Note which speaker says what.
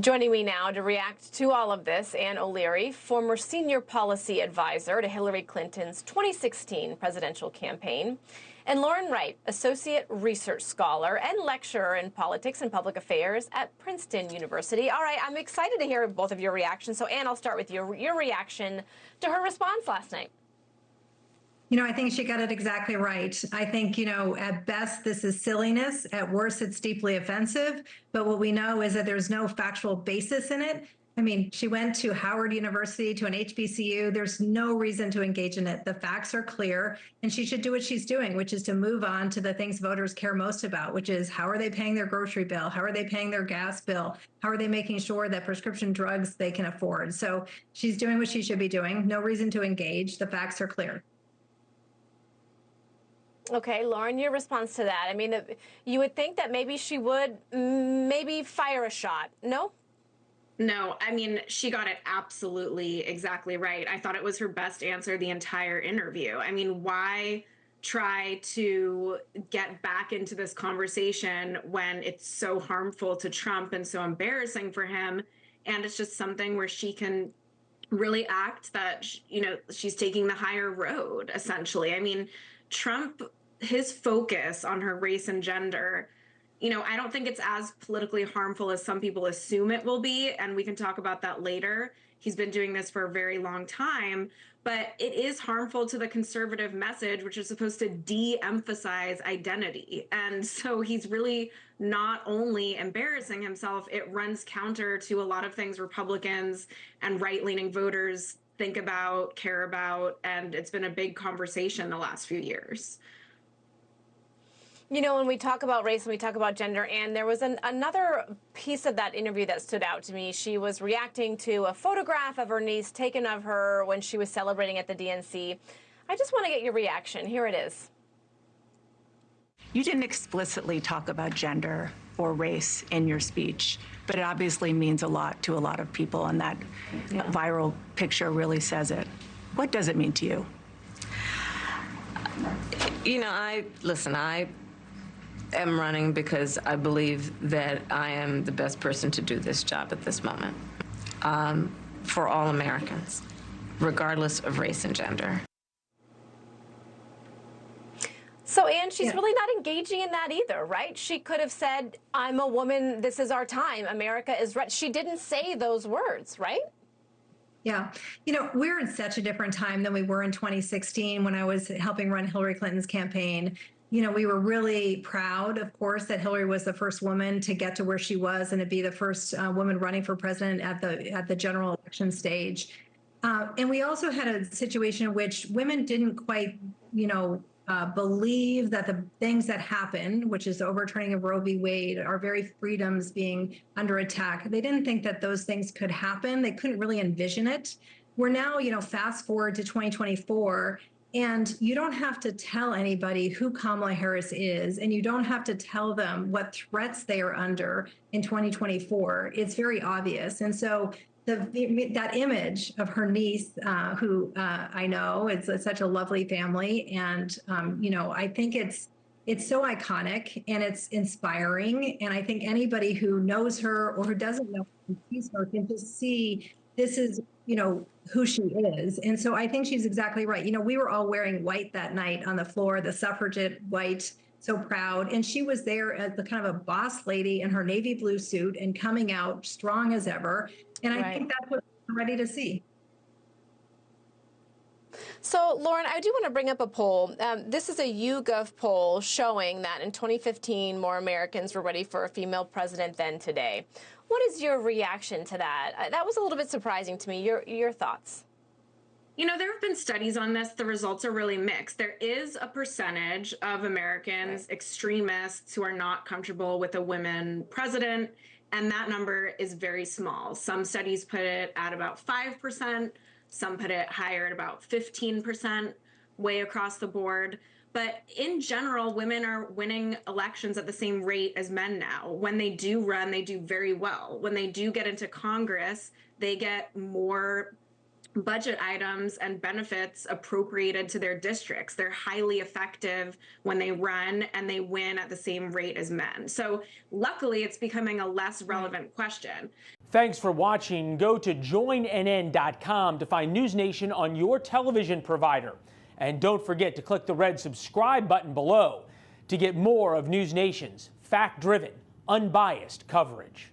Speaker 1: Joining me now to react to all of this, Ann O'Leary, former senior policy advisor to Hillary Clinton's 2016 presidential campaign, and Lauren Wright, associate research scholar and lecturer in politics and public affairs at Princeton University. All right, I'm excited to hear both of your reactions. So, Ann, I'll start with your reaction to her response last night.
Speaker 2: I think she got it exactly right. I think, at best, this is silliness. At worst, it's deeply offensive. But what we know is that there's no factual basis in it. I mean, she went to Howard University, to an HBCU. There's no reason to engage in it. The facts are clear, and she should do what she's doing, which is to move on to the things voters care most about, which is how are they paying their grocery bill? How are they paying their gas bill? How are they making sure that prescription drugs they can afford? So she's doing what she should be doing. No reason to engage. The facts are clear.
Speaker 1: Okay, Lauren, your response to that. I mean, you would think that maybe she would maybe fire a shot. No?
Speaker 3: No, I mean, she got it absolutely exactly right. I thought it was her best answer the entire interview. I mean, why try to get back into this conversation when it's so harmful to Trump and so embarrassing for him? And it's just something where she can really act that, she's taking the higher road, essentially. I mean, Trump, his focus on her race and gender, I don't think it's as politically harmful as some people assume it will be. And we can talk about that later. He's been doing this for a very long time, but it is harmful to the conservative message, which is supposed to de-emphasize identity. And so he's really not only embarrassing himself, it runs counter to a lot of things Republicans and right-leaning voters think about, care about, and it's been a big conversation the last few years.
Speaker 1: When we talk about race and we talk about gender, and there was another piece of that interview that stood out to me. She was reacting to a photograph of her niece taken of her when she was celebrating at the DNC. I just want to get your reaction. Here it is.
Speaker 4: You didn't explicitly talk about gender or race in your speech, but it obviously means a lot to a lot of people, and that viral picture really says it. What does it mean to you?
Speaker 5: I am running because I believe that I am the best person to do this job at this moment, for all Americans, regardless of race and gender.
Speaker 1: So, Ann, she's really not engaging in that either, right? She could have said, I'm a woman, this is our time, America is right. She didn't say those words, right?
Speaker 2: Yeah. We're in such a different time than we were in 2016 when I was helping run Hillary Clinton's campaign. We were really proud, of course, that Hillary was the first woman to get to where she was and to be the first woman running for president at the general election stage. And we also had a situation in which women didn't quite, believe that the things that happened, which is the overturning of Roe v. Wade, our very freedoms being under attack, they didn't think that those things could happen. They couldn't really envision it. We're now, fast forward to 2024, and you don't have to tell anybody who Kamala Harris is, and you don't have to tell them what threats they are under in 2024. It's very obvious. And so that image of her niece, who I know is such a lovely family, and I think it's so iconic and it's inspiring. And I think anybody who knows her or who doesn't know who sees her can just see this is who she is. And so I think she's exactly right. We were all wearing white that night on the floor, the suffragette white, so proud. And she was there as the kind of a boss lady in her navy blue suit and coming out strong as ever. And I think that's what we're ready to see.
Speaker 1: So, Lauren, I do want to bring up a poll. This is a YouGov poll showing that in 2015, more Americans were ready for a female president than today. What is your reaction to that? That was a little bit surprising to me. Your thoughts?
Speaker 3: There have been studies on this. The results are really mixed. There is a percentage of Americans, extremists, who are not comfortable with a woman president, and that number is very small. Some studies put it at about 5%. Some put it higher at about 15%, way across the board. But in general, women are winning elections at the same rate as men now. When they do run, they do very well. When they do get into Congress, they get more budget items and benefits appropriated to their districts. They're highly effective when they run, and they win at the same rate as men. So luckily, it's becoming a less relevant question.
Speaker 6: Thanks for watching. Go to joinnn.com to find NewsNation on your television provider. And don't forget to click the red subscribe button below to get more of NewsNation's fact-driven, unbiased coverage.